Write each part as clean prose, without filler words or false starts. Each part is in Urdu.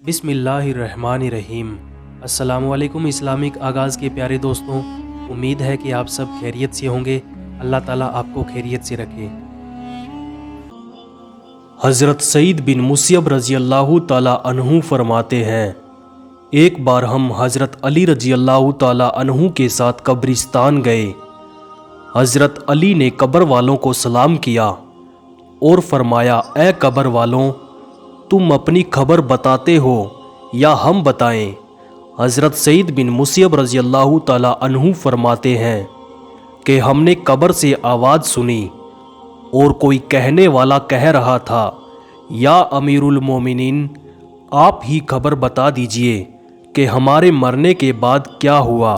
بسم اللہ الرحمن الرحیم۔ السلام علیکم اسلامک آغاز کے پیارے دوستوں، امید ہے کہ آپ سب خیریت سے ہوں گے۔ اللہ تعالیٰ آپ کو خیریت سے رکھے۔ حضرت سعید بن مسیب رضی اللہ تعالیٰ عنہ فرماتے ہیں، ایک بار ہم حضرت علی رضی اللہ تعالیٰ عنہ کے ساتھ قبرستان گئے۔ حضرت علی نے قبر والوں کو سلام کیا اور فرمایا، اے قبر والوں، تم اپنی خبر بتاتے ہو یا ہم بتائیں؟ حضرت سعید بن مسیب رضی اللہ تعالیٰ عنہ فرماتے ہیں کہ ہم نے قبر سے آواز سنی اور کوئی کہنے والا کہہ رہا تھا، یا امیر المومنین، آپ ہی خبر بتا دیجئے کہ ہمارے مرنے کے بعد کیا ہوا؟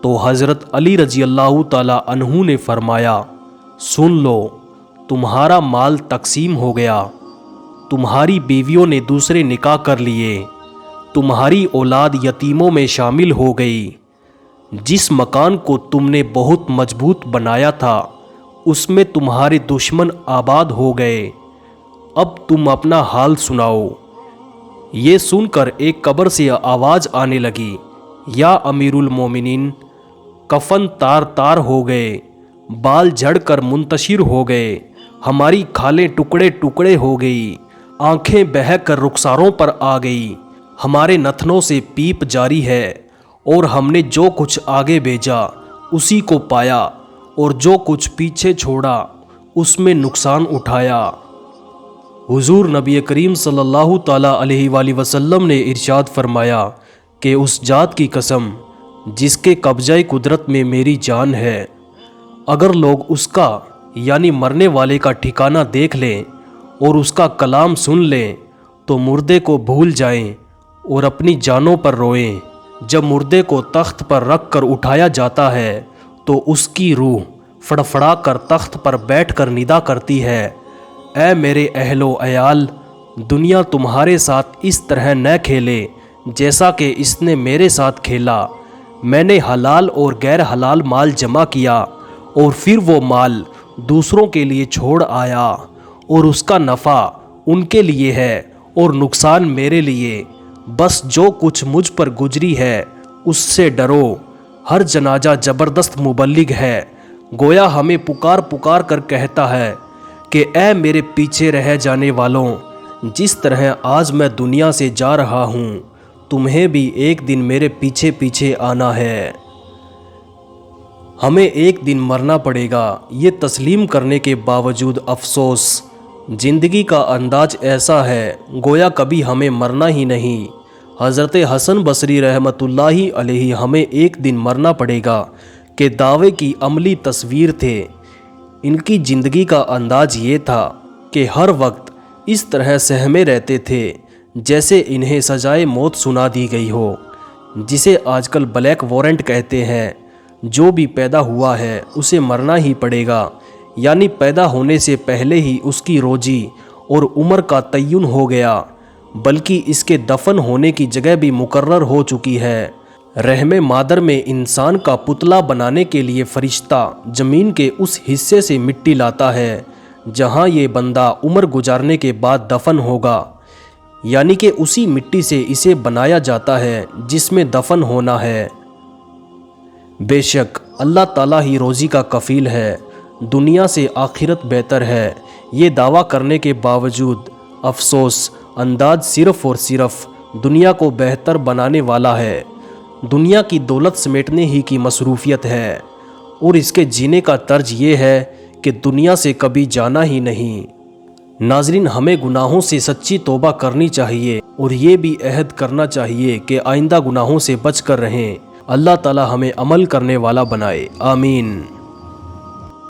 تو حضرت علی رضی اللہ تعالیٰ عنہ نے فرمایا، سن لو، تمہارا مال تقسیم ہو گیا، تمہاری بیویوں نے دوسرے نکاح کر لیے، تمہاری اولاد یتیموں میں شامل ہو گئی، جس مکان کو تم نے بہت مضبوط بنایا تھا اس میں تمہارے دشمن آباد ہو گئے، اب تم اپنا حال سناؤ۔ یہ سن کر ایک قبر سے آواز آنے لگی، یا امیر المومنین، کفن تار تار ہو گئے، بال جھڑ کر منتشر ہو گئے، ہماری کھالیں ٹکڑے ٹکڑے ہو گئی، آنکھیں بہہ کر رخساروں پر آ گئی، ہمارے نتنوں سے پیپ جاری ہے، اور ہم نے جو کچھ آگے بھیجا اسی کو پایا، اور جو کچھ پیچھے چھوڑا اس میں نقصان اٹھایا۔ حضور نبی کریم صلی اللہ تعالیٰ علیہ وآلہ وسلم نے ارشاد فرمایا کہ اس ذات کی قسم جس کے قبضۂ قدرت میں میری جان ہے، اگر لوگ اس کا یعنی مرنے والے کا ٹھکانہ دیکھ لیں اور اس کا کلام سن لیں تو مردے کو بھول جائیں اور اپنی جانوں پر روئیں۔ جب مردے کو تخت پر رکھ کر اٹھایا جاتا ہے تو اس کی روح فڑفڑا کر تخت پر بیٹھ کر ندا کرتی ہے، اے میرے اہل و عیال، دنیا تمہارے ساتھ اس طرح نہ کھیلے جیسا کہ اس نے میرے ساتھ کھیلا۔ میں نے حلال اور غیر حلال مال جمع کیا اور پھر وہ مال دوسروں کے لیے چھوڑ آیا، اور اس کا نفع ان کے لیے ہے اور نقصان میرے لیے، بس جو کچھ مجھ پر گزری ہے اس سے ڈرو۔ ہر جنازہ زبردست مبلغ ہے، گویا ہمیں پکار پکار کر کہتا ہے کہ اے میرے پیچھے رہ جانے والوں، جس طرح آج میں دنیا سے جا رہا ہوں، تمہیں بھی ایک دن میرے پیچھے پیچھے آنا ہے۔ ہمیں ایک دن مرنا پڑے گا، یہ تسلیم کرنے کے باوجود افسوس، زندگی کا انداز ایسا ہے گویا کبھی ہمیں مرنا ہی نہیں۔ حضرت حسن بصری رحمۃ اللہ علیہ ہمیں ایک دن مرنا پڑے گا کہ دعوے کی عملی تصویر تھے۔ ان کی زندگی کا انداز یہ تھا کہ ہر وقت اس طرح سہمے رہتے تھے جیسے انہیں سزائے موت سنا دی گئی ہو، جسے آج کل بلیک وارنٹ کہتے ہیں۔ جو بھی پیدا ہوا ہے اسے مرنا ہی پڑے گا، یعنی پیدا ہونے سے پہلے ہی اس کی روزی اور عمر کا تعین ہو گیا، بلکہ اس کے دفن ہونے کی جگہ بھی مقرر ہو چکی ہے۔ رحم مادر میں انسان کا پتلا بنانے کے لیے فرشتہ زمین کے اس حصے سے مٹی لاتا ہے جہاں یہ بندہ عمر گزارنے کے بعد دفن ہوگا، یعنی کہ اسی مٹی سے اسے بنایا جاتا ہے جس میں دفن ہونا ہے۔ بے شک اللہ تعالیٰ ہی روزی کا کفیل ہے، دنیا سے آخرت بہتر ہے۔ یہ دعویٰ کرنے کے باوجود افسوس، انداز صرف اور صرف دنیا کو بہتر بنانے والا ہے، دنیا کی دولت سمیٹنے ہی کی مصروفیت ہے، اور اس کے جینے کا طرز یہ ہے کہ دنیا سے کبھی جانا ہی نہیں۔ ناظرین، ہمیں گناہوں سے سچی توبہ کرنی چاہیے اور یہ بھی عہد کرنا چاہیے کہ آئندہ گناہوں سے بچ کر رہیں۔ اللہ تعالی ہمیں عمل کرنے والا بنائے، آمین۔